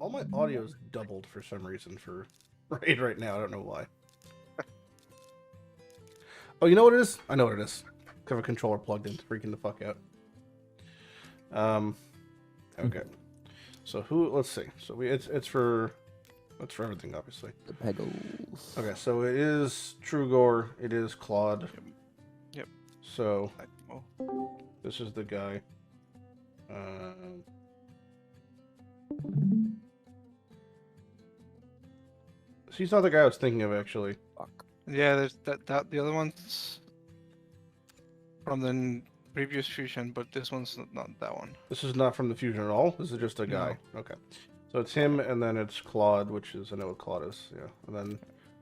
All my audio's doubled for some reason for Raid right now. I don't know why. Oh, you know what it is? I know what it is. I have a controller plugged in, freaking the fuck out. Okay. So let's see. So it's for everything, obviously. The pedals. Okay, so it is Trugor. It is Claude. Yep. So this is the guy. He's not the guy I was thinking of, actually. Fuck. Yeah, there's that the other one's from the previous fusion, but this one's not that one. This is not from the fusion at all? This is just a guy? No. Okay. So it's him, and then it's Claude, which is... I know what Claude is, yeah. And then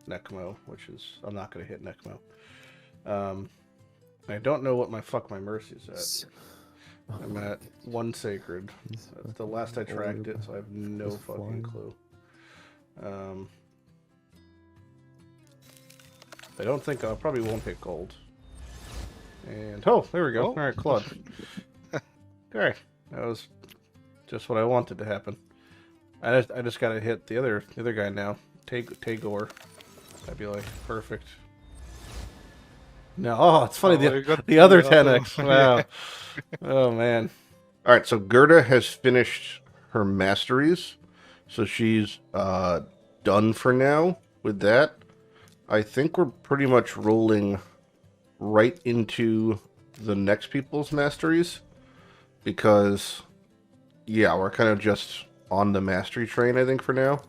Necmo, which is... I'm not going to hit Necmo. I don't know what my mercy's at. I'm at 1 sacred. That's the last I tracked it, so I have no fucking clue. I don't think I probably won't hit gold. And there we go. All right, Claude. Okay, that was just what I wanted to happen. I just gotta hit the other guy now. Tagore. That'd be like perfect. No, it's funny. The other 10x. Wow. Oh man. All right, so Gerda has finished her masteries, so she's done for now with that. I think we're pretty much rolling right into the next people's masteries because, yeah, we're kind of just on the mastery train, I think, for now.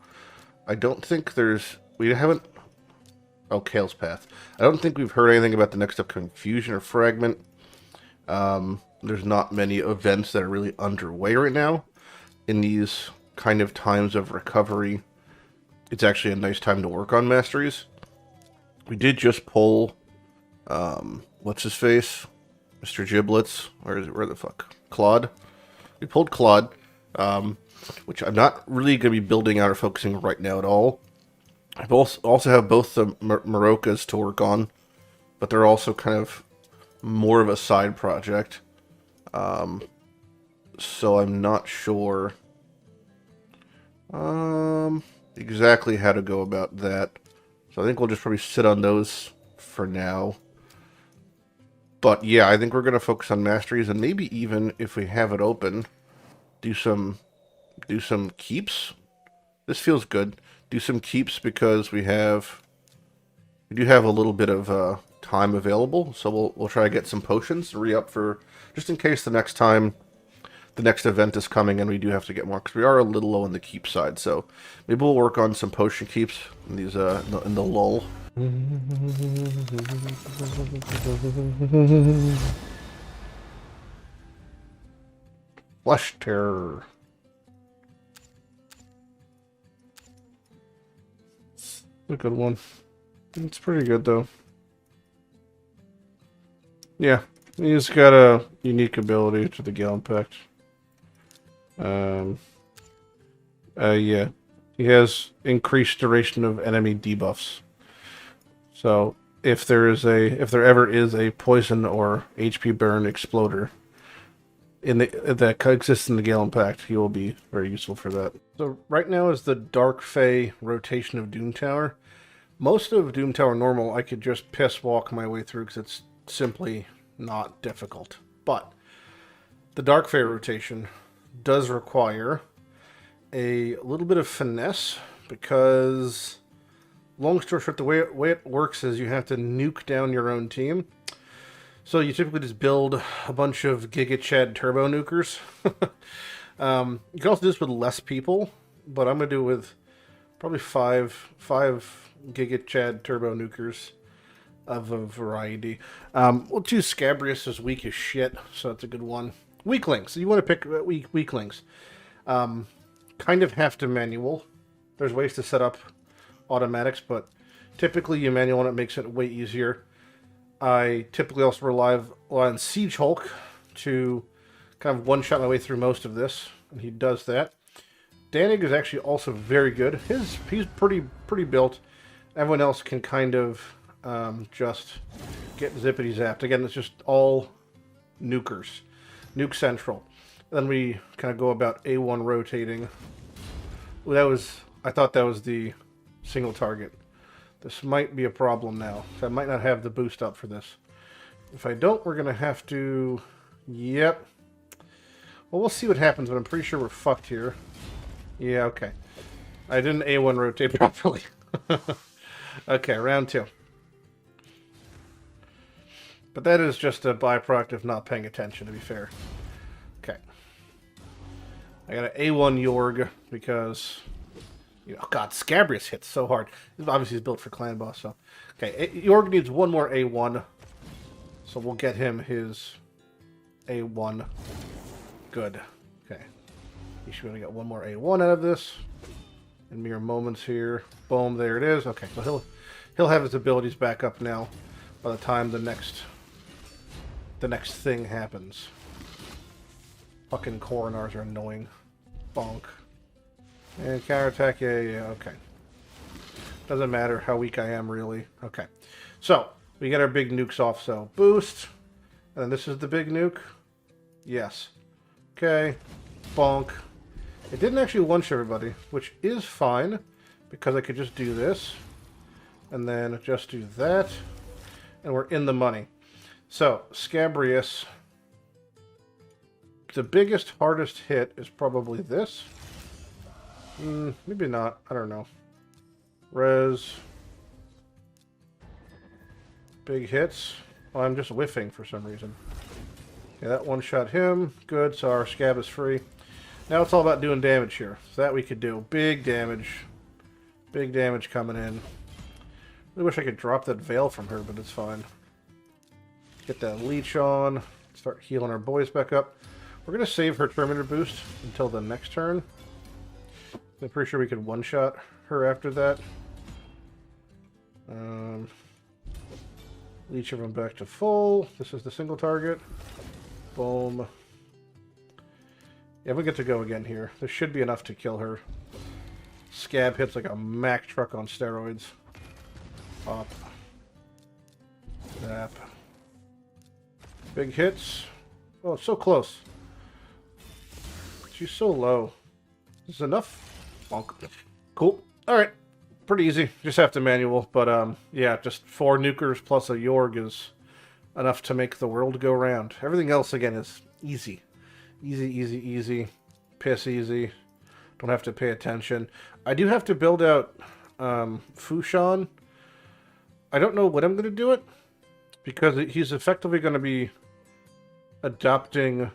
I don't think we haven't... Oh, Kale's Path. I don't think we've heard anything about the next upcoming fusion or fragment. There's not many events that are really underway right now. In these kind of times of recovery, it's actually a nice time to work on masteries. We did just pull, what's his face? Mr. Giblets. Where the fuck? Claude. We pulled Claude, which I'm not really going to be building out or focusing right now at all. I also have both the Marocas to work on, but they're also kind of more of a side project. So I'm not sure exactly how to go about that. So I think we'll just probably sit on those for now. But yeah, I think we're going to focus on masteries, and maybe even if we have it open, do some keeps. This feels good. Do some keeps because we do have a little bit of time available. So we'll try to get some potions to re-up for just in case the next time the next event is coming and we do have to get more, because we are a little low on the keep side. So maybe we'll work on some potion keeps in these in the lull. Flesh Terror. It's a good one. It's pretty good though. Yeah, he's got a unique ability to the Gaellen Pact. Yeah, he has increased duration of enemy debuffs. So if there ever is a poison or HP burn exploder that exists in the Gaellen Pact, he will be very useful for that. So right now is the Dark Fae rotation of Doom Tower. Most of Doom Tower normal I could just piss walk my way through because it's simply not difficult. But the Dark Fae rotation does require a little bit of finesse because, long story short, the way it works is you have to nuke down your own team. So you typically just build a bunch of Giga Chad turbo nukers. You can also do this with less people, but I'm going to do it with probably five Giga Chad turbo nukers of a variety. We'll choose Scabrius as weak as shit, so that's a good one. Weaklings. So you want to pick weaklings. Kind of have to manual. There's ways to set up automatics, but typically you manual and it makes it way easier. I typically also rely on Siege Hulk to kind of one-shot my way through most of this, and he does that. Danig is actually also very good. He's pretty built. Everyone else can kind of just get zippity zapped. Again, it's just all nukers. Nuke Central. Then we kind of go about A1 rotating I thought that was the single target. This might be a problem now. So I might not have the boost up for this. If I don't, we're going to have to... Yep. Well, we'll see what happens, but I'm pretty sure we're fucked here. Yeah, okay. I didn't A1 rotate properly. Okay, round 2. But that is just a byproduct of not paying attention, to be fair. Okay. I got an A1 Yorg because... You know, God, Scabrius hits so hard. Obviously, he's built for Clan Boss, so... Okay, Yorg needs one more A1. So we'll get him his A1. Good. Okay. He should be able to get one more A1 out of this. In mere moments here. Boom, there it is. Okay, so he'll have his abilities back up now by the time the next thing happens. Fucking Coronars are annoying. Bonk. And counterattack, yeah, okay. Doesn't matter how weak I am, really. Okay. So, we get our big nukes off, so boost. And then this is the big nuke. Yes. Okay. Bonk. It didn't actually one-shot everybody, which is fine, because I could just do this. And then just do that. And we're in the money. So, Scabrius. The biggest, hardest hit is probably this. Maybe not. I don't know. Res. Big hits. Well, I'm just whiffing for some reason. Okay, that one shot him. Good, so our scab is free. Now it's all about doing damage here. So that we could do. Big damage. Big damage coming in. I wish I could drop that veil from her, but it's fine. Get that leech on. Start healing our boys back up. We're going to save her Terminator boost until the next turn. I'm pretty sure we could one-shot her after that. Leech everyone back to full. This is the single target. Boom. Yeah, we get to go again here. This should be enough to kill her. Scab hits like a Mack truck on steroids. Pop. Zap. Big hits. Oh, it's so close. She's so low. Is this enough? Bonk. Cool. Alright. Pretty easy. Just have to manual. But, yeah, just 4 nukers plus a Yorg is enough to make the world go round. Everything else, again, is easy. Easy, easy, easy. Piss easy. Don't have to pay attention. I do have to build out Fushan. I don't know when I'm going to do it, because he's effectively going to be adopting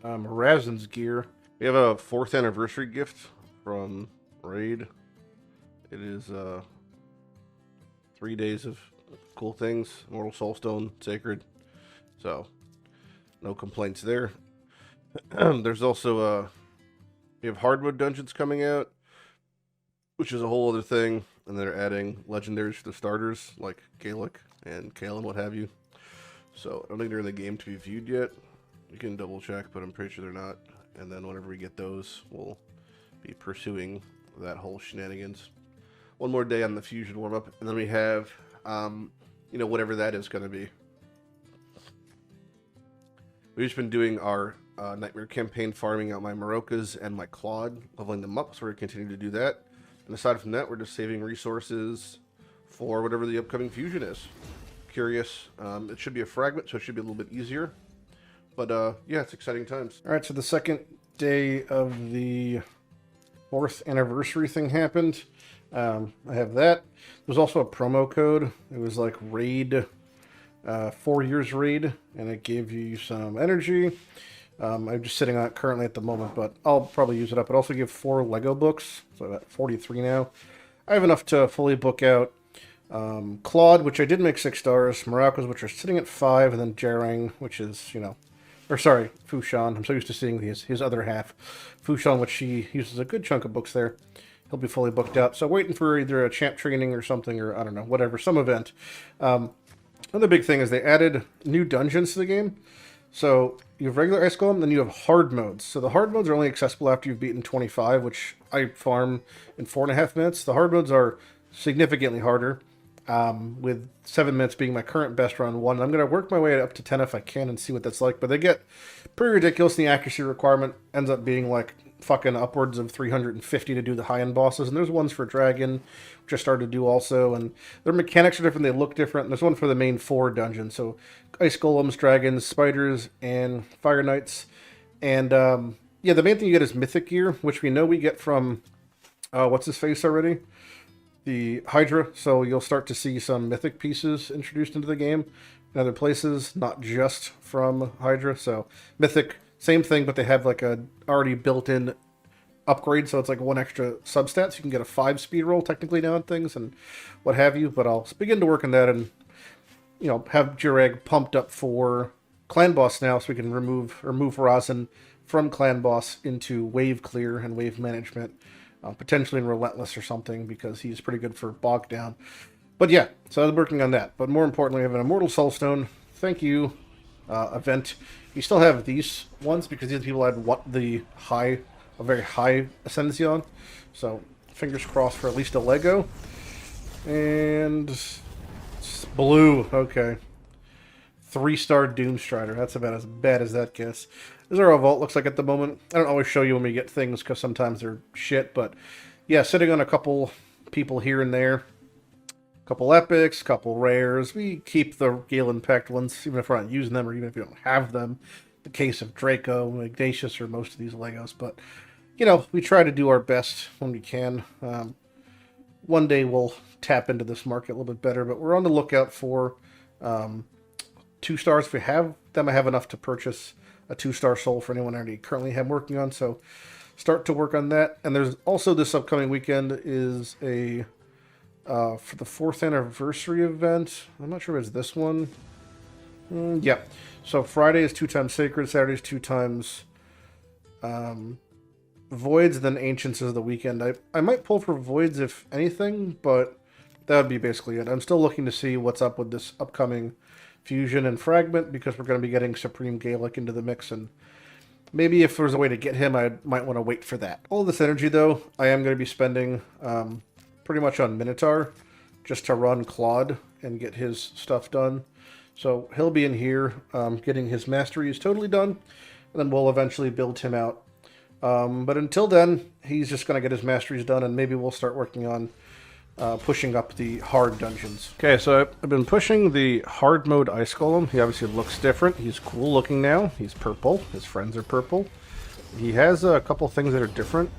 Razen's gear. We have a 4th anniversary gift from Raid. It is 3 days of cool things. Immortal Soulstone, Sacred. So, no complaints there. There's also we have hardwood dungeons coming out, which is a whole other thing. And they're adding legendaries for the starters, like Gaelic and Gaellen, what have you. So, I don't think they're in the game to be viewed yet. You can double check, but I'm pretty sure they're not. And then whenever we get those, we'll be pursuing that whole shenanigans. One more day on the fusion warm-up, and then we have, you know, whatever that is going to be. We've just been doing our Nightmare campaign, farming out my Marocas and my Claude, leveling them up, so we're going to continue to do that. And aside from that, we're just saving resources for whatever the upcoming fusion is. Curious. It should be a fragment, so it should be a little bit easier. But, yeah, it's exciting times. Alright, so the second day of the 4th anniversary thing happened. I have that. There's also a promo code. It was like Raid, 4 years Raid, and it gave you some energy. I'm just sitting on it currently at the moment, but I'll probably use it up. It also gives 4 Lego books, so I'm at 43 now. I have enough to fully book out Claude, which I did make 6 stars, Maracas, which are sitting at 5, and then Jarang, which is, you know, or sorry, Fushan. I'm so used to seeing his other half. Fushan, which he uses a good chunk of books there. He'll be fully booked out. So waiting for either a champ training or something, or I don't know, whatever, some event. Another big thing is they added new dungeons to the game. So you have regular Ice Golem, then you have hard modes. So the hard modes are only accessible after you've beaten 25, which I farm in 4.5 minutes. The hard modes are significantly harder, with 7 minutes being my current best run 1. I'm going to work my way up to 10 if I can and see what that's like. But they get pretty ridiculous, and the accuracy requirement ends up being like fucking upwards of 350 to do the high-end bosses, and there's ones for Dragon, which I started to do also, and their mechanics are different, they look different, and there's one for the main 4 dungeons, so Ice Golems, Dragons, Spiders, and Fire Knights, and yeah, the main thing you get is Mythic Gear, which we know we get from, what's-his-face already? The Hydra, so you'll start to see some Mythic pieces introduced into the game in other places, not just from Hydra, so Mythic, same thing, but they have like a already built-in upgrade, so it's like 1 extra substat, so you can get a 5 speed roll technically now on things and what have you, but I'll begin to work on that and, you know, have Jureg pumped up for Clan Boss now so we can move Rosin from Clan Boss into Wave Clear and Wave Management, potentially in Relentless or something, because he's pretty good for Bog Down. But yeah, so I'm working on that. But more importantly, I have an Immortal Soulstone. Thank you, event. You still have these ones because these people had a very high ascendancy on. So fingers crossed for at least a Lego. And it's blue. Okay. 3-star Doomstrider. That's about as bad as that gets. This is our vault looks like at the moment. I don't always show you when we get things because sometimes they're shit. But yeah, sitting on a couple people here and there. Couple epics, couple rares. We keep the Gaellen Pact ones, even if we're not using them or even if we don't have them. The case of Draco, Ignatius, or most of these Legos. But, you know, we try to do our best when we can. One day we'll tap into this market a little bit better, but we're on the lookout for 2 stars. If we have them, I have enough to purchase a 2-star soul for anyone I already currently have working on. So start to work on that. And there's also this upcoming weekend is a... for the 4th anniversary event. I'm not sure if it's this one. Yeah. So Friday is 2 times Sacred, Saturday is 2 times Voids, then Ancients is the weekend. I might pull for Voids if anything, but that would be basically it. I'm still looking to see what's up with this upcoming Fusion and Fragment, because we're going to be getting Supreme Gaelic into the mix, and maybe if there's a way to get him, I might want to wait for that. All this energy, though, I am going to be spending... pretty much on Minotaur, just to run Claude and get his stuff done. So he'll be in here getting his masteries totally done, and then we'll eventually build him out. But until then, he's just going to get his masteries done, and maybe we'll start working on pushing up the hard dungeons. Okay, so I've been pushing the hard mode Ice Golem. He obviously looks different. He's cool looking now. He's purple. His friends are purple. He has a couple things that are different.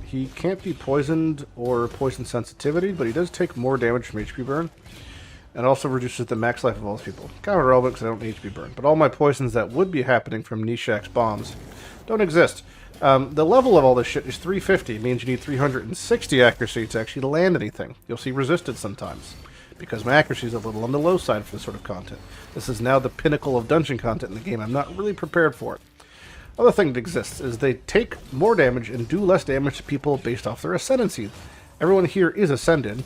He can't be poisoned or poison sensitivity, but he does take more damage from HP burn, and also reduces the max life of all his people. Kind of irrelevant because I don't need HP burn, but all my poisons that would be happening from Nishak's bombs don't exist. The level of all this shit is 350, it means you need 360 accuracy to actually land anything. You'll see resisted sometimes, because my accuracy is a little on the low side for this sort of content. This is now the pinnacle of dungeon content in the game. I'm not really prepared for it. Other thing that exists is they take more damage and do less damage to people based off their ascendancy. Everyone here is ascended,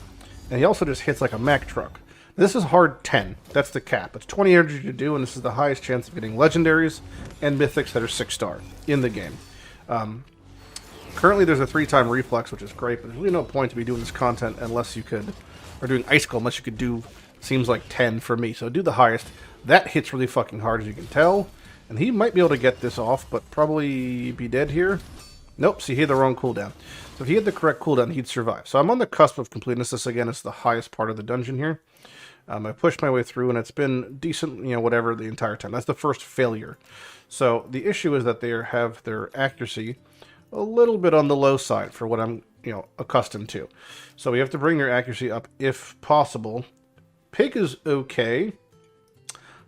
and he also just hits like a Mack truck. This is hard 10. That's the cap. It's 20 energy to do, and this is the highest chance of getting legendaries and mythics that are 6-star in the game. Currently there's a 3-time reflex, which is great, but there's really no point to be doing this content unless you could, or doing Ice Golem, unless you could do, seems like 10 for me. So do the highest. That hits really fucking hard, as you can tell. And he might be able to get this off, but probably be dead here. Nope, see, he had the wrong cooldown. So if he had the correct cooldown, he'd survive. So I'm on the cusp of completeness. This, again, is the highest part of the dungeon here. I pushed my way through, and it's been decent, you know, whatever, the entire time. That's the first failure. So the issue is that they have their accuracy a little bit on the low side for what I'm, you know, accustomed to. So we have to bring their accuracy up if possible. Pig is okay.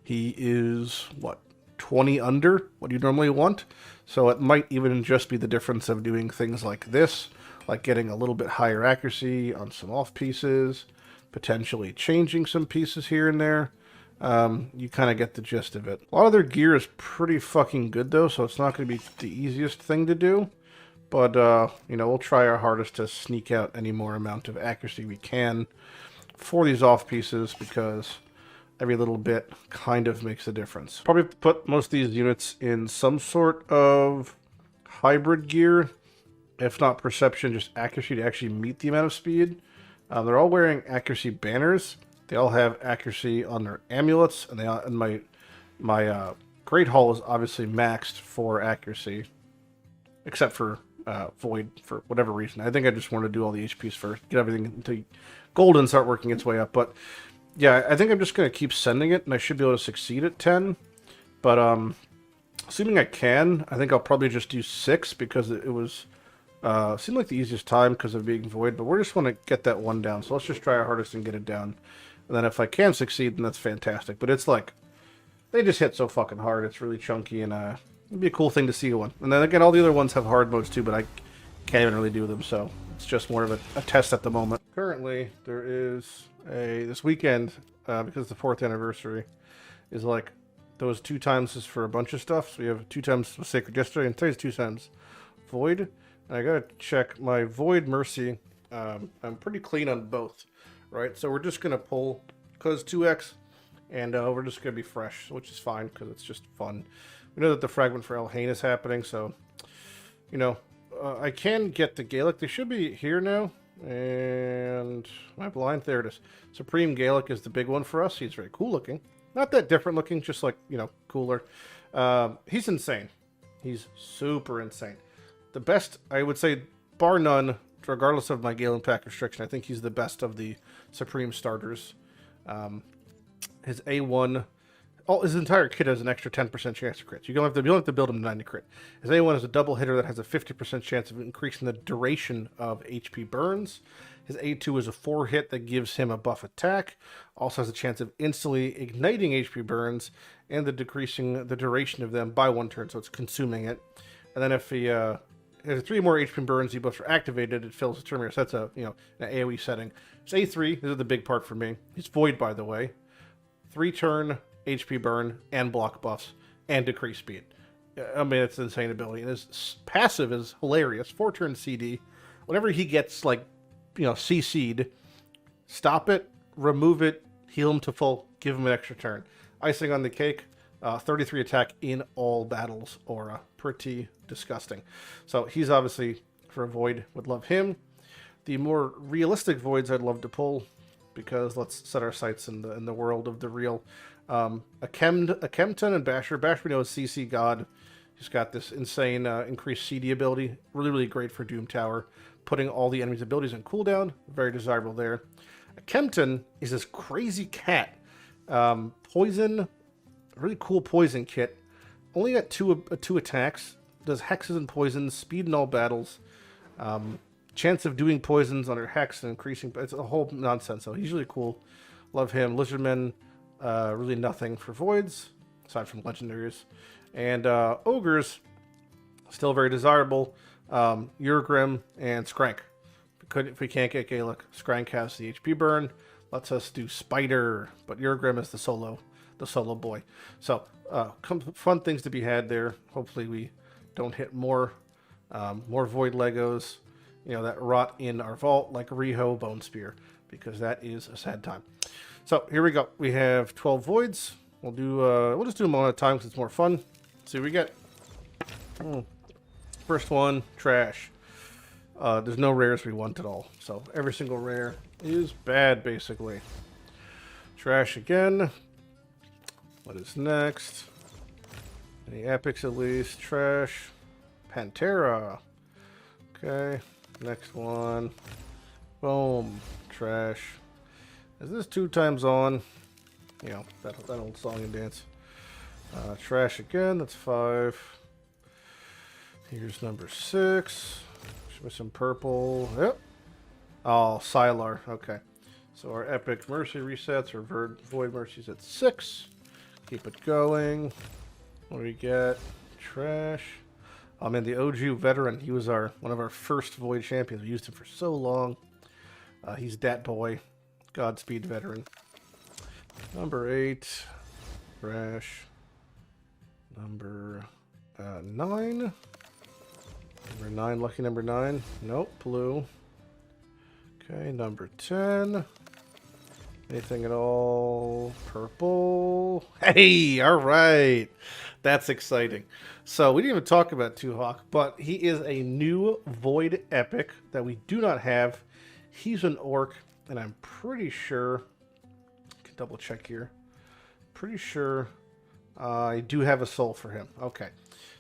He is, what, 20 under what you normally want? So it might even just be the difference of doing things like this, like getting a little bit higher accuracy on some off pieces, potentially changing some pieces here and there. You kind of get the gist of it. A lot of their gear is pretty fucking good though, so it's not going to be the easiest thing to do. But, you know, we'll try our hardest to sneak out any more amount of accuracy we can for these off pieces, because every little bit kind of makes a difference. Probably put most of these units in some sort of hybrid gear, if not perception, just accuracy to actually meet the amount of speed. They're all wearing accuracy banners. They all have accuracy on their amulets, and my Great Hall is obviously maxed for accuracy. except for Void for whatever reason. I think I just want to do all the HPs first, get everything into gold and start working its way up. But yeah, I think I'm just going to keep sending it, and I should be able to succeed at 10. But assuming I can, I think I'll probably just do 6 because it was seemed like the easiest time because of being Void. But we just want to get that 1 down, so let's just try our hardest and get it down. And then if I can succeed, then that's fantastic. But it's like, they just hit so fucking hard. It's really chunky, and it'd be a cool thing to see one. And then again, all the other ones have hard modes too, but I can't even really do them, so it's just more of a test at the moment. Currently, there is this weekend, because it's the 4th anniversary, is like those 2 times is for a bunch of stuff. So we have 2 times Sacred Yesterday, and today's 2 times Void. And I gotta check my Void Mercy. I'm pretty clean on both, right? So we're just gonna pull because 2x, and we're just gonna be fresh, which is fine because it's just fun. We know that the fragment for Elhain is happening, so you know I can get the Gaelic. They should be here now, and my blind, there it is. Supreme Gaelic is the big one for us. He's very cool looking, not that different looking, just like, you know, cooler. He's insane. He's super insane. The best, I would say, bar none, regardless of my Gaellen pack restriction, I think he's the best of the Supreme starters. His A1, his entire kit has an extra 10% chance of crits. You don't have to build him to 90 crit. His A1 is a double hitter that has a 50% chance of increasing the duration of HP burns. His A2 is a 4 hit that gives him a buff attack. Also has a chance of instantly igniting HP burns and the decreasing the duration of them by 1 turn, so it's consuming it. And then if he has 3 more HP burns debuffs are activated, it fills the turn mirror. So that's an AoE setting. His A3, this is the big part for me. He's Void, by the way. 3 turn HP burn and block buffs and decrease speed. I mean, it's an insane ability. And his passive is hilarious. 4 turn CD. Whenever he gets CC'd, stop it, remove it, heal him to full, give him an extra turn. Icing on the cake, 33 attack in all battles aura. Pretty disgusting. So he's obviously, for a Void, would love him. The more realistic Voids I'd love to pull, because let's set our sights in the world of the real. Akemton and Basher. Basher, we know, is CC God. He's got this insane increased CD ability. Really, really great for Doom Tower. Putting all the enemy's abilities on cooldown. Very desirable there. Akemton is this crazy cat. Poison. Really cool poison kit. Only got two attacks. Does hexes and poisons. Speed in all battles. Chance of doing poisons under hex and increasing. It's a whole nonsense. So he's really cool. Love him. Lizardmen, really nothing for Voids, aside from legendaries. And Ogres, still very desirable. Urgrim and Skrank. If we can't get Gaelic, Skrank has the HP burn. Lets us do Spider, but Urgrim is the solo boy. So fun things to be had there. Hopefully we don't hit more Void Legos, that rot in our vault like Riho Bone Spear, because that is a sad time. So here we go. We have 12 Voids. We'll just do them one at a time because it's more fun. Let's see what we get. First one, trash. There's no rares we want at all. So every single rare is bad, basically. Trash again. What is next? Any epics at least? Trash. Pantera. Okay. Next one. Boom. Trash. Is this 2 times on? That old song and dance. Trash again. That's 5. Here's number 6. Show me some purple. Yep. Oh, Sylar. Okay. So our epic mercy resets, or void mercies at 6. Keep it going. What do we get? Trash. Oh man, the OG veteran. He was one of our first Void champions. We used him for so long. He's that boy. Godspeed veteran. Number 8. Trash. Number 9. Number 9. Lucky number 9. Nope. Blue. Okay. Number 10. Anything at all? Purple. Hey, all right. That's exciting. So we didn't even talk about Tuhawk, but he is a new Void epic that we do not have. He's an orc, and I'm pretty sure, I can double check here. Pretty sure I do have a soul for him. Okay.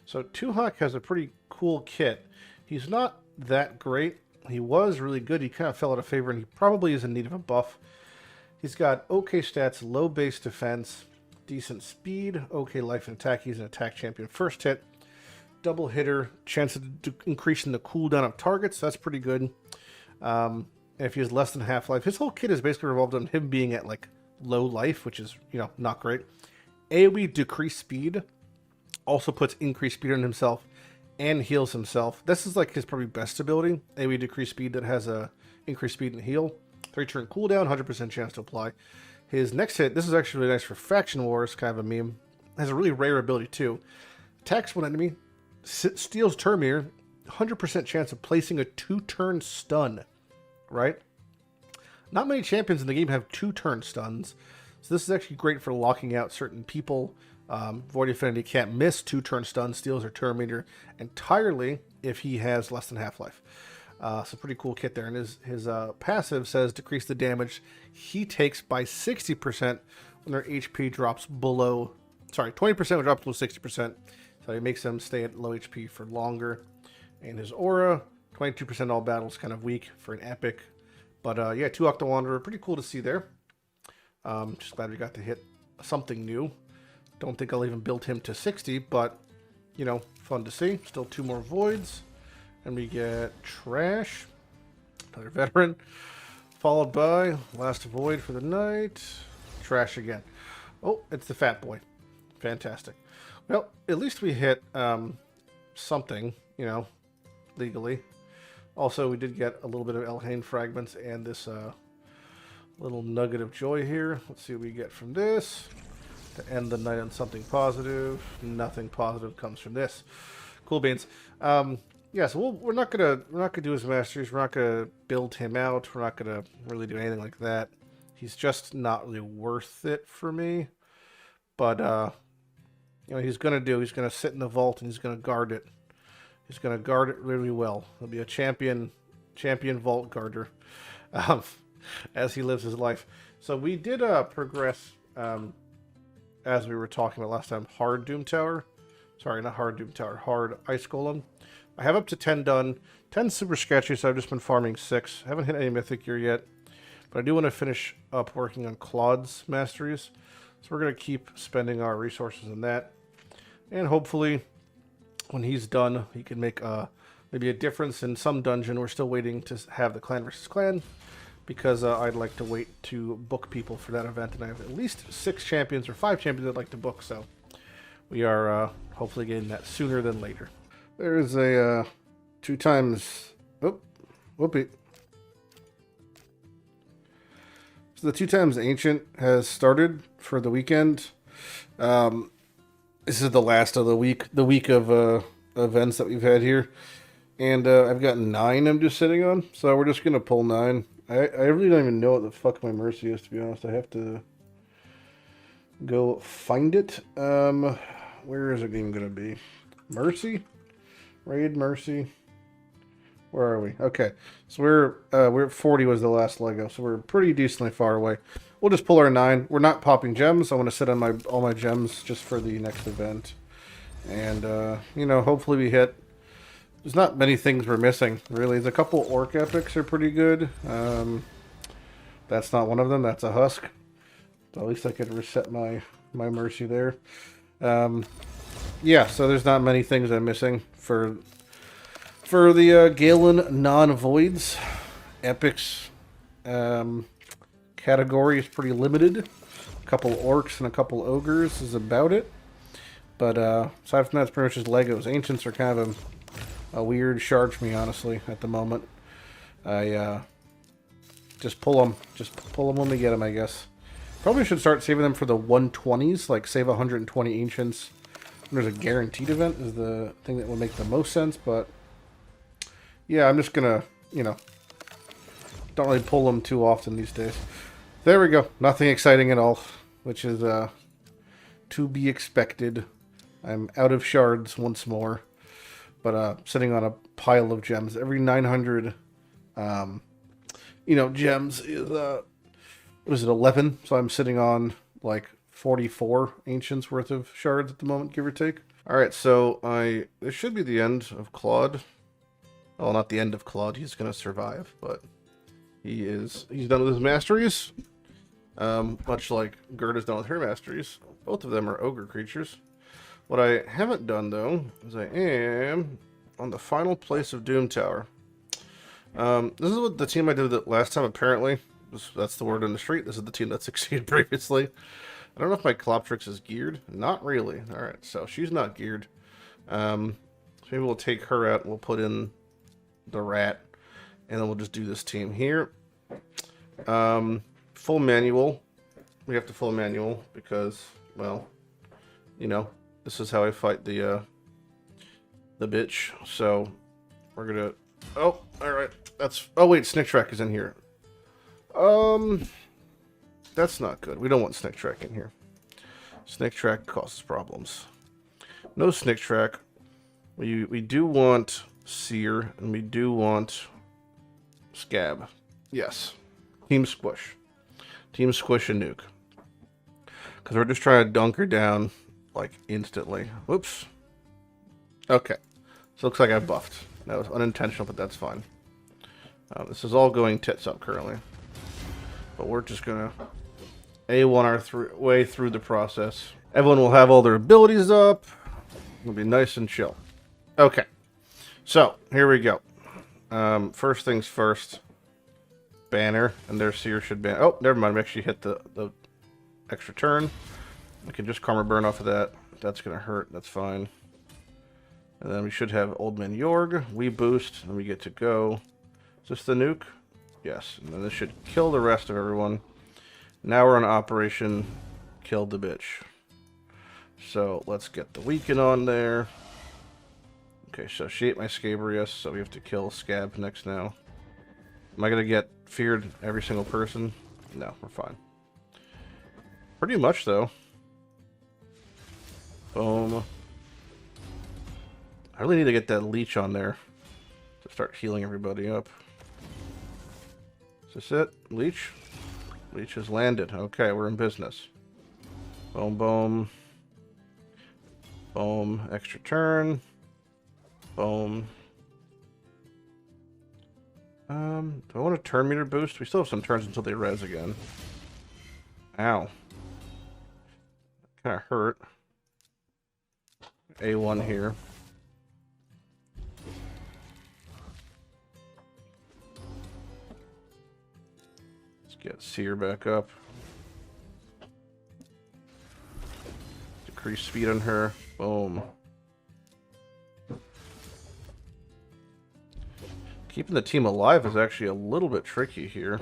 So Tuhak has a pretty cool kit. He's not that great. He was really good. He kind of fell out of favor, and he probably is in need of a buff. He's got okay stats, low base defense, decent speed, okay life and attack. He's an attack champion. First hit, double hitter, chance of increasing the cooldown of targets. That's pretty good. And if he has less than half life, his whole kit is basically revolved on him being at like low life, which is, you know, not great. AoE decreased speed also puts increased speed on himself and heals himself. This is like his probably best ability. AoE decreased speed that has a increased speed and heal. 3-turn cooldown, 100% chance to apply. His next hit, this is actually really nice for Faction Wars, kind of a meme. Has a really rare ability too. Attacks one enemy, steals Termir, 100% chance of placing a 2-turn stun, right? Not many champions in the game have 2-turn stuns, so this is actually great for locking out certain people. Void Affinity can't miss 2-turn stun, steals or Terminator entirely if he has less than half-life. So pretty cool kit there. And his passive says decrease the damage he takes by 60% when their HP drops below, 20% when it drops below 60%. So he makes them stay at low HP for longer. And his aura, 22% all battles, kind of weak for an epic. But yeah, 2 Octa Wanderer, pretty cool to see there. Just glad we got to hit something new. Don't think I'll even build him to 60, but, you know, fun to see. Still 2 more voids. And we get Trash, another veteran, followed by last void for the night, Trash again. Oh, it's the Fat Boy. Fantastic. Well, at least we hit something, you know, legally. Also, we did get a little bit of Elhain fragments and this little nugget of joy here. Let's see what we get from this. To end the night on something positive. Nothing positive comes from this. Cool beans. Yeah, so we're not gonna do his masteries. We're not gonna build him out. We're not gonna really do anything like that. He's just not really worth it for me. But you know, he's gonna sit in the vault and he's gonna guard it. He's gonna guard it really well. He'll be a champion vault guarder as he lives his life. So we did progress as we were talking about last time. Hard Doom Tower. Sorry, not Hard Doom Tower. Hard Ice Golem. I have up to 10 done. 10 super sketchy, so I've just been farming 6. I haven't hit any mythic gear yet. But I do want to finish up working on Claude's masteries. So we're going to keep spending our resources in that. And hopefully, when he's done, he can make maybe a difference in some dungeon. We're still waiting to have the clan versus clan. Because I'd like to wait to book people for that event. And I have at least 6 champions or 5 champions I'd like to book. So we are hopefully getting that sooner than later. There's a 2 times. Oh, whoopee. So the 2 times ancient has started for the weekend. This is the last of the week of events that we've had here, and I've got 9. I'm just sitting on, so we're just gonna pull 9. I really don't even know what the fuck my mercy is, to be honest. I have to go find it. Where is it even gonna be? Mercy. Raid Mercy. Where are we? Okay, so we're at 40 was the last Lego, so we're pretty decently far away. We'll just pull our 9. We're not popping gems. I want to sit on all my gems just for the next event, and you know, hopefully we hit. There's not many things we're missing, really. There's a couple orc epics are pretty good. That's not one of them. That's a husk. So at least I could reset my mercy there. Yeah, so there's not many things I'm missing for the Gaellen non-voids. Epics category is pretty limited. A couple orcs and a couple ogres is about it. But aside from that, it's pretty much just Legos. Ancients are kind of a weird shard for me, honestly, at the moment. I just pull them when we get them, I guess. Probably should start saving them for the 120s, like save 120 ancients. There's a guaranteed event is the thing that would make the most sense, but yeah, I'm just gonna, you know, don't really pull them too often these days. There we go. Nothing exciting at all, which is to be expected. I'm out of shards once more, but sitting on a pile of gems. Every 900, you know, gems is what is it, 11? So I'm sitting on like 44 ancients worth of shards at the moment, give or take. Alright, so this should be the end of Claude. Well, not the end of Claude. He's going to survive, but he's done with his masteries. Much like Gerda's done with her masteries. Both of them are ogre creatures. What I haven't done, though, is I am on the final place of Doom Tower. This is what the team I did the last time, apparently. That's the word on the street. This is the team that succeeded previously. I don't know if my Cloptrix is geared. Not really. Alright, so she's not geared. So maybe we'll take her out and we'll put in the rat. And then we'll just do this team here. Full manual. We have to full manual because, well, you know, this is how I fight the bitch. So we're gonna. Oh, all right. Oh wait, Snick Track is in here. That's not good. We don't want Snick Track in here. Snick Track causes problems. No Snick Track. We do want Seer and we do want Scab. Yes. Team Squish. Team Squish and Nuke. Because we're just trying to dunk her down, like, instantly. Whoops. Okay. So it looks like I buffed. That was unintentional, but that's fine. This is all going tits up currently. But we're just going to A1 our way through the process. Everyone will have all their abilities up. It'll be nice and chill. Okay. So, here we go. First things first. Banner, and their Seer should ban. Oh, never mind. We actually hit the extra turn. We can just Karma Burn off of that. That's going to hurt. That's fine. And then we should have Old Man Yorg. We boost, and we get to go. Is this the nuke? Yes. And then this should kill the rest of everyone. Now we're on Operation Kill the Bitch. So let's get the Weaken on there. Okay, so she ate my Scabrius, so we have to kill Scab next now. Am I going to get feared every single person? No, we're fine. Pretty much, though. Boom. I really need to get that leech on there to start healing everybody up. Is this it? Leech? Leech has landed. Okay, we're in business. Boom, boom. Boom. Extra turn. Boom. Do I want a turn meter boost? We still have some turns until they res again. Ow. Kinda hurt. A1 here. Let's get Seer back up. Decrease speed on her. Boom. Keeping the team alive is actually a little bit tricky here.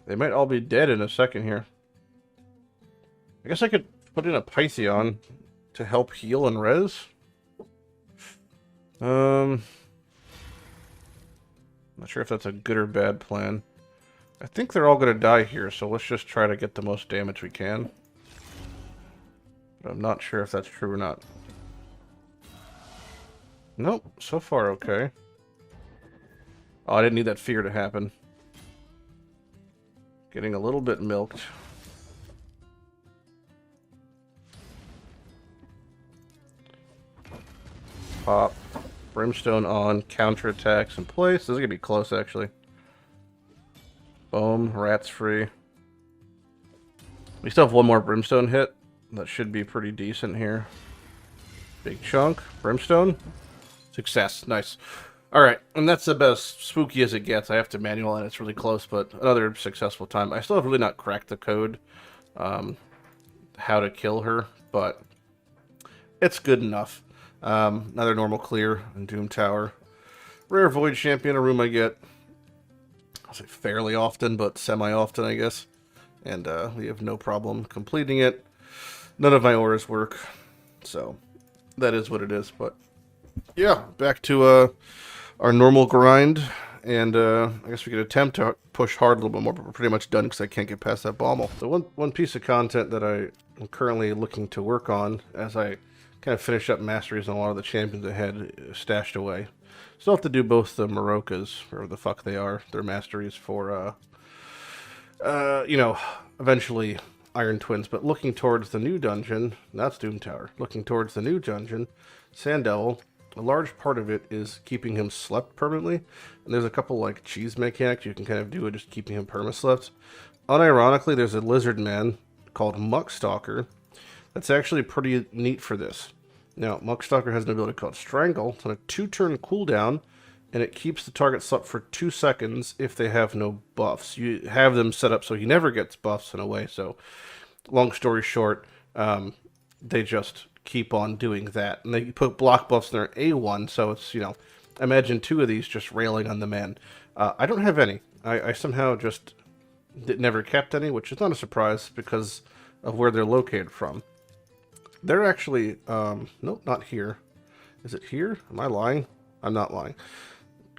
They might all be dead in a second here. I guess I could put in a Pythion to help heal and res. Not sure if that's a good or bad plan. I think they're all going to die here, so let's just try to get the most damage we can. But I'm not sure if that's true or not. Nope, so far okay. Oh, I didn't need that fear to happen. Getting a little bit milked. Pop. Brimstone on. Counterattacks in place. This is going to be close, actually. Boom. Rats free. We still have one more Brimstone hit. That should be pretty decent here. Big chunk. Brimstone. Success. Nice. Alright, and that's about as spooky as it gets. I have to manual and it's really close, but another successful time. I still have really not cracked the code how to kill her, but it's good enough. Another normal clear in Doom Tower. Rare Void Champion, a room I get, I'll say fairly often, but semi-often, I guess. And we have no problem completing it. None of my auras work, so that is what it is, but yeah, back to our normal grind, and I guess we could attempt to push hard a little bit more, but we're pretty much done because I can't get past that Bommel. So one piece of content that I am currently looking to work on as I kind of finish up masteries on a lot of the champions I had stashed away. Still have to do both the Marocas, or the fuck they are, their masteries for, you know, eventually Iron Twins, but looking towards the new dungeon, that's Doom Tower. Looking towards the new dungeon, Sand Devil, a large part of it is keeping him slept permanently, and there's a couple like cheese mechanics you can kind of do with just keeping him perma-slept. Unironically, there's a lizard man called Muckstalker that's actually pretty neat for this. Now, Muckstalker has an ability called Strangle. It's on a 2-turn cooldown, and it keeps the target slept for 2 seconds if they have no buffs. You have them set up so he never gets buffs in a way, so long story short, they just keep on doing that. And they put block buffs in their A1, so it's, you know, imagine 2 of these just railing on the man. I don't have any. I somehow just never kept any, which is not a surprise because of where they're located from. They're actually, nope, not here. Is it here? Am I lying? I'm not lying.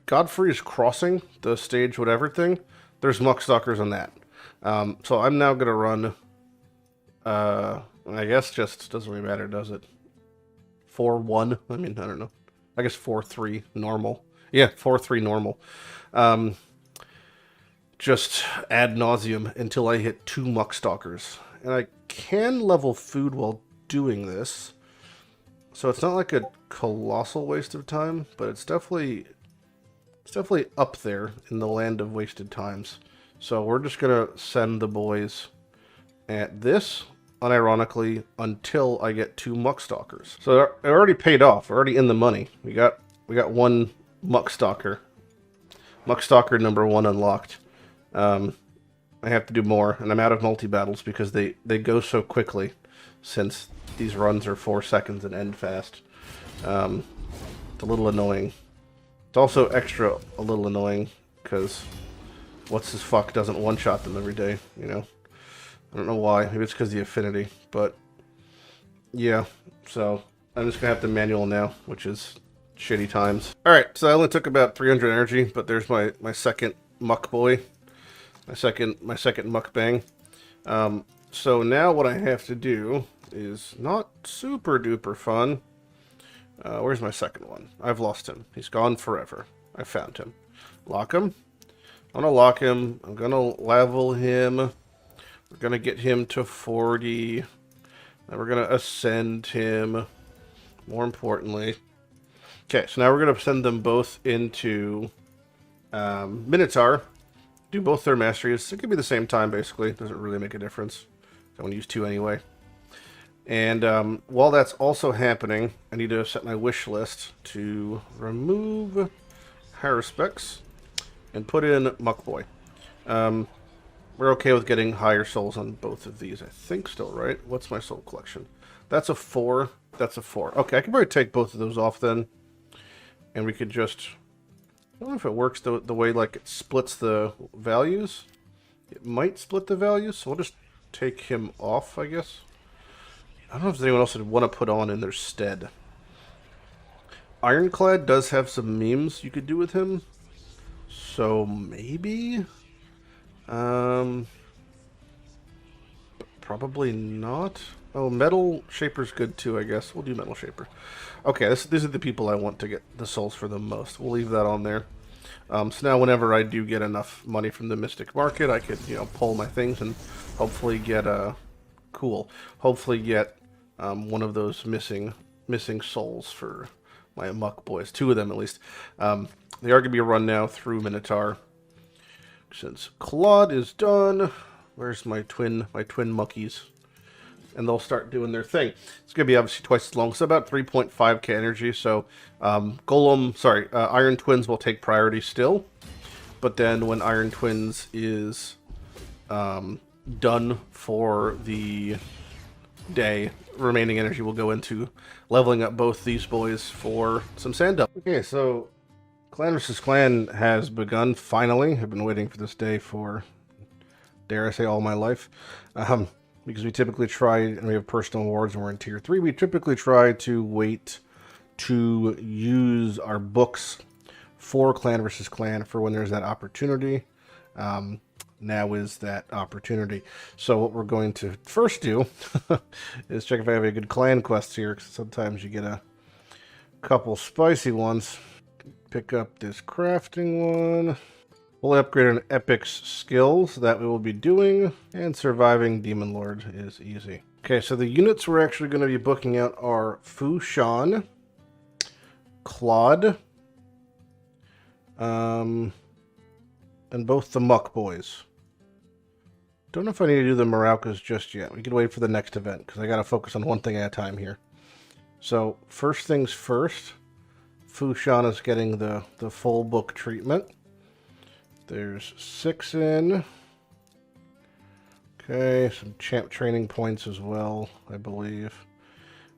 Godfrey's Crossing, the stage whatever thing, there's Muckstalkers on that. So I'm now going to run, I guess just doesn't really matter, does it? 4-1? I mean, I don't know. I guess 4-3 normal. Yeah, 4-3 normal. Just ad nauseum until I hit 2 Muckstalkers. And I can level food while doing this. So it's not like a colossal waste of time, but it's definitely up there in the land of wasted times. So we're just gonna send the boys at this, unironically, until I get 2 Muckstalkers. So it already paid off. We're already in the money. We got 1 Muckstalker. Muckstalker number 1 unlocked. I have to do more, and I'm out of multi-battles because they go so quickly, since these runs are 4 seconds and end fast. It's a little annoying. It's also extra a little annoying because what's his fuck doesn't one-shot them every day, you know? I don't know why. Maybe it's because of the affinity, but yeah. So I'm just gonna have to manual now, which is shitty times. All right, so I only took about 300 energy, but there's my second muck boy, my second mukbang. So now what I have to do is not super duper fun. Where's my second one? I've lost him. He's gone forever. I found him. Lock him. I'm gonna lock him. I'm gonna level him. We're gonna get him to 40. Then we're gonna ascend him. More importantly. Okay, so now we're gonna send them both into Minotaur. Do both their masteries. It could be the same time, basically. Doesn't really make a difference. I want to use 2 anyway. And while that's also happening, I need to set my wish list to remove higher specs and put in Muckboy. We're okay with getting higher souls on both of these, I think still, right? What's my soul collection? That's a 4. That's a 4. Okay, I can probably take both of those off then. And we could just... I don't know if it works the way, like, it splits the values. It might split the values, so we'll just take him off, I guess. I don't know if there's anyone else that would want to put on in their stead. Ironclad does have some memes you could do with him. So, maybe? Probably not. Oh, Metal Shaper's good too, I guess. We'll do Metal Shaper. Okay, these are the people I want to get the souls for the most. We'll leave that on there. So now whenever I do get enough money from the Mystic Market, I could, you know, pull my things and hopefully get hopefully get one of those missing souls for my Muck boys. 2 of them at least. They are going to be run now through Minotaur. Since Claude is done, where's my twin Muckies? And they'll start doing their thing. It's going to be obviously twice as long, so about 3.5k energy. So Iron Twins will take priority still. But then when Iron Twins is done for the day, remaining energy will go into leveling up both these boys for some sand up. Okay, so Clan vs. Clan has begun finally. I've been waiting for this day for, dare I say, all my life. Because we typically try, and we have personal awards and we're in tier 3, we typically try to wait to use our books for Clan vs. Clan for when there's that opportunity. Now is that opportunity. So what we're going to first do is check if I have a good clan quest here, because sometimes you get a couple spicy ones. Pick up this crafting one. Fully upgraded on Epic's skills, that we will be doing, and surviving Demon Lord is easy. Okay, so the units we're actually going to be booking out are Fu Shan, Claude, and both the Muck Boys. Don't know if I need to do the Maraukas just yet. We can wait for the next event, because I got to focus on one thing at a time here. So, first things first, Fu Shan is getting the full book treatment. There's 6 in. Okay, some champ training points as well, I believe.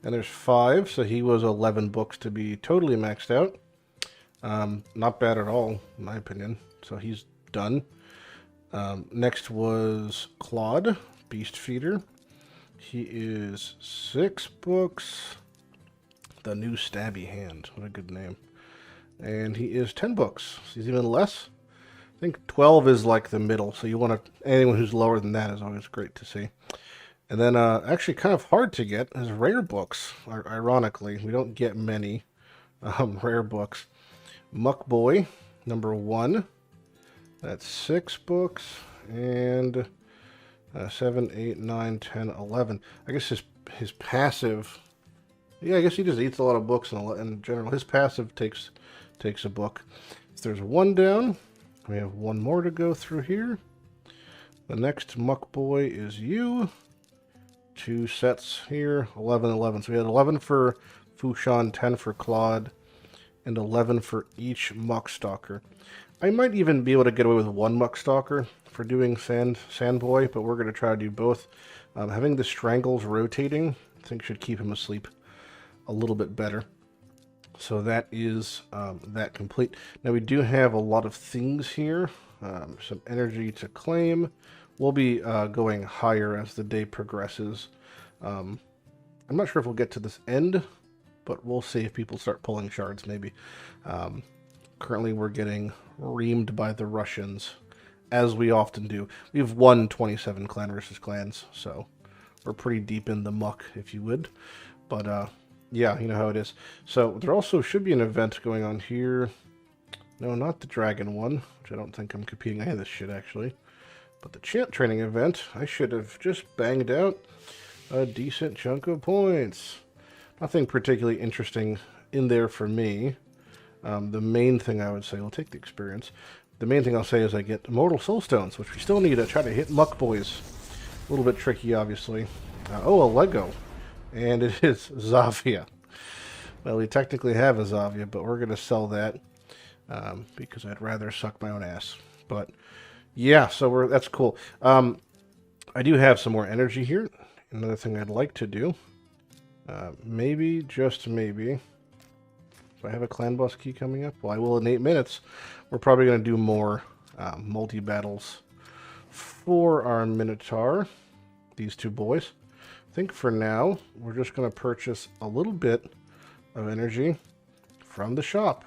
And there's 5, so he was 11 books to be totally maxed out. Not bad at all, in my opinion. So he's done. Next was Claude, Beast Feeder. He is 6 books. The New Stabby Hand. What a good name. And he is 10 books. So he's even less. I think 12 is like the middle. So you want to... anyone who's lower than that is always great to see. And then actually kind of hard to get is rare books. Ironically, we don't get many rare books. Muck Boy, number 1. That's 6 books. And 7, 8, 9, 10, 11. I guess his passive... yeah, I guess he just eats a lot of books in general. His passive takes a book. So there's 1 down. We have 1 more to go through here. The next Muck Boy is you. 2 sets here. 11, 11. So we had 11 for Fu Shan, 10 for Claude, and 11 for each Muckstalker. I might even be able to get away with 1 Muckstalker for doing Sand Boy, but we're going to try to do both. Having the strangles rotating, I think should keep him asleep a little bit better. So that is that complete. Now we do have a lot of things here. Some energy to claim. We'll be going higher as the day progresses. I'm not sure if we'll get to this end, but we'll see if people start pulling shards maybe. Currently we're getting reamed by the Russians, as we often do. We've won 27 clan versus clans, so we're pretty deep in the muck, if you would. But yeah, you know how it is. So there also should be an event going on here. No, not the dragon one, which I don't think I'm competing any of this shit, actually. But the chant training event, I should have just banged out a decent chunk of points. Nothing particularly interesting in there for me. The main thing I would say, I'll take the experience. The main thing I'll say is I get Immortal Soulstones, which we still need to try to hit Muck Boys. A little bit tricky, obviously. Oh, a Lego. And it is Zavia. Well, we technically have a Zavia, but we're going to sell that because I'd rather suck my own ass. But yeah, so that's cool. I do have some more energy here. Another thing I'd like to do, maybe, just maybe, if I have a clan boss key coming up, well, I will in 8 minutes. We're probably going to do more multi-battles for our Minotaur, these 2 boys. I think for now, we're just going to purchase a little bit of energy from the shop.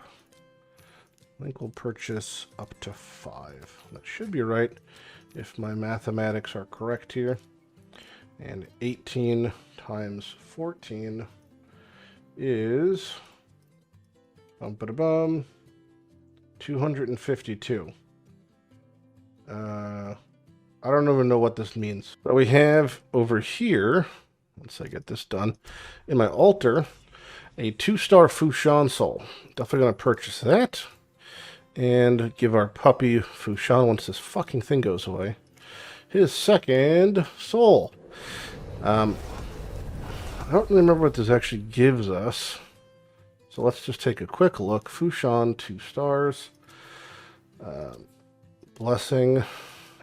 I think we'll purchase up to 5. That should be right if my mathematics are correct here. And 18 times 14 is 252. I don't even know what this means. But we have over here, once I get this done, in my altar, a 2-star Fu Shan soul. Definitely going to purchase that. And give our puppy Fu Shan, once this fucking thing goes away, his 2nd soul. I don't really remember what this actually gives us. So let's just take a quick look. Fu Shan, 2 stars. Blessing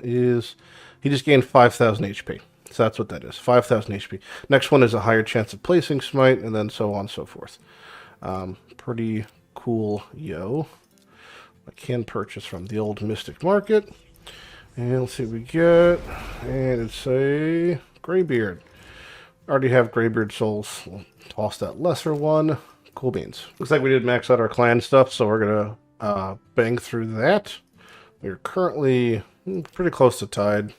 is... he just gained 5,000 HP. So that's what that is. 5,000 HP. Next one is a higher chance of placing smite, and then so on and so forth. Pretty cool, yo. I can purchase from the old Mystic Market. And let's see what we get. And it's a Greybeard. Already have Greybeard souls. We'll toss that lesser one. Cool beans. Looks like we did max out our clan stuff, so we're going to bang through that. We're currently pretty close to tied.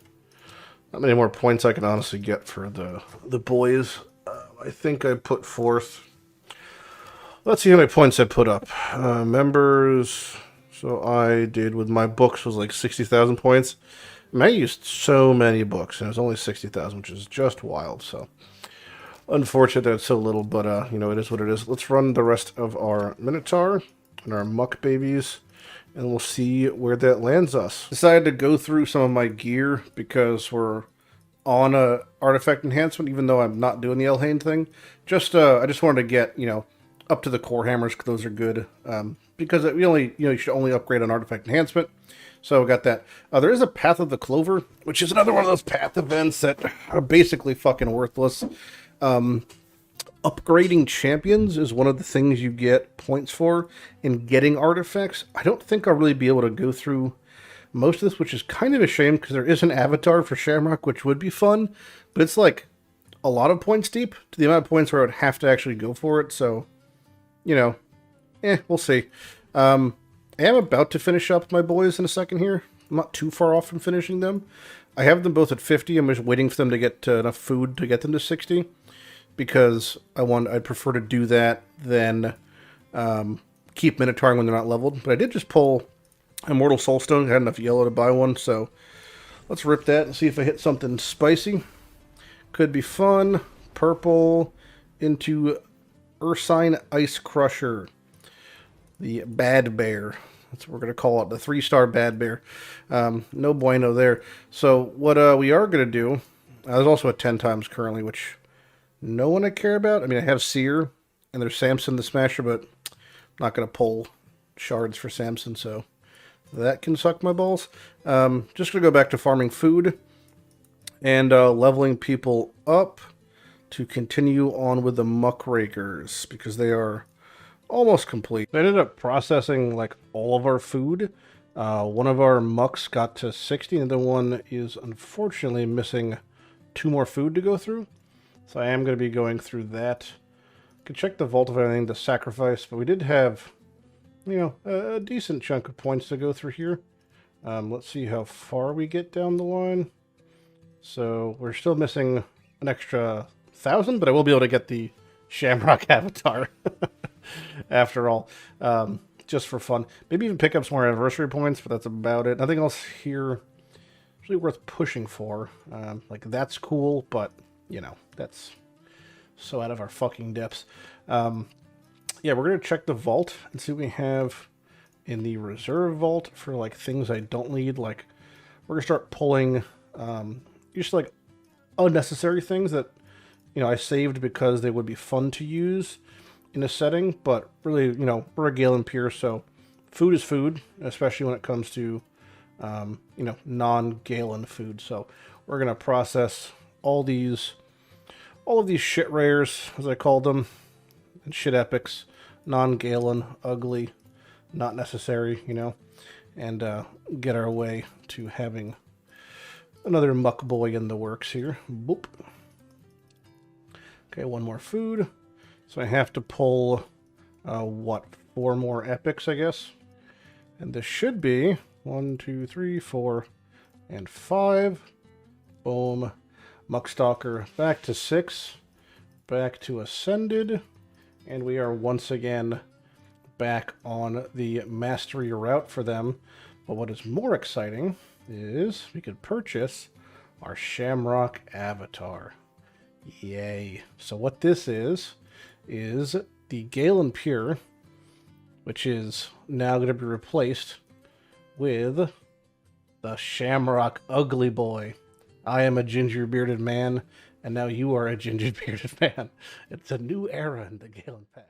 Not many more points I can honestly get for the boys. I think I put 4th. Let's see how many points I put up. Members, So I did with my books was like 60,000 points. I mean, I used so many books, and it was only 60,000, which is just wild. So unfortunate that it's so little, but you know, it is what it is. Let's run the rest of our Minotaur and our Muck babies, and we'll see where that lands us. Decided to go through some of my gear because we're on a artifact enhancement, even though I'm not doing the Elhain thing. Just I just wanted to get, you know, up to the core hammers, because those are good. Because we only, you know, you should only upgrade on artifact enhancement. So we got that. There is a Path of the Clover, which is another one of those path events that are basically fucking worthless. Upgrading champions is one of the things you get points for in getting artifacts. I don't think I'll really be able to go through most of this, which is kind of a shame, because there is an avatar for Shamrock, which would be fun, but it's like a lot of points deep to the amount of points where I would have to actually go for it. So, you know, we'll see. I am about to finish up my boys in a second here. I'm not too far off from finishing them. I have them both at 50. I'm just waiting for them to get enough food to get them to 60, because I'd prefer to do that than keep Minotauring when they're not leveled. But I did just pull Immortal Soulstone. I had enough yellow to buy one, so let's rip that and see if I hit something spicy. Could be fun. Purple into Ursine Ice Crusher. The Bad Bear. That's what we're going to call it. The 3-star Bad Bear. No bueno there. So what we are going to do, there's also a 10 times currently, which no one I care about. I mean, I have Seer, and there's Samson the Smasher, but I'm not going to pull shards for Samson, so that can suck my balls. Just going to go back to farming food and leveling people up to continue on with the Muckrakers, because they are almost complete. I ended up processing like all of our food. One of our mucks got to 60, and the one is unfortunately missing 2 more food to go through. So I am going to be going through that. Could check the vault of anything to sacrifice, but we did have, you know, a decent chunk of points to go through here. Let's see how far we get down the line. So we're still missing an extra 1,000, but I will be able to get the Shamrock avatar after all, just for fun. Maybe even pick up some more anniversary points, but that's about it. Nothing else here really worth pushing for. Like, that's cool, but, you know, that's so out of our fucking depths. Yeah, we're going to check the vault and see what we have in the reserve vault for, like, things I don't need. Like, we're going to start pulling just, like, unnecessary things that, you know, I saved because they would be fun to use in a setting, but really, you know, we're a Gaellen peer, so food is food, especially when it comes to, you know, non-Gaellen food. So we're going to process all of these shit rares, as I called them, and shit epics, non-Gaellen, ugly, not necessary, you know, and get our way to having another muck boy in the works here. Boop. Okay, 1 more food. So I have to pull, what, 4 more epics, I guess? And this should be 1, 2, 3, 4, and 5. Boom. Muckstalker back to 6. Back to Ascended. And we are once again back on the mastery route for them. But what is more exciting is we could purchase our Shamrock avatar. Yay. So what this is the Gaellen Pure, which is now going to be replaced with the Shamrock Ugly Boy. I am a ginger-bearded man, and now you are a ginger-bearded man. It's a new era in the Gaellen Pact.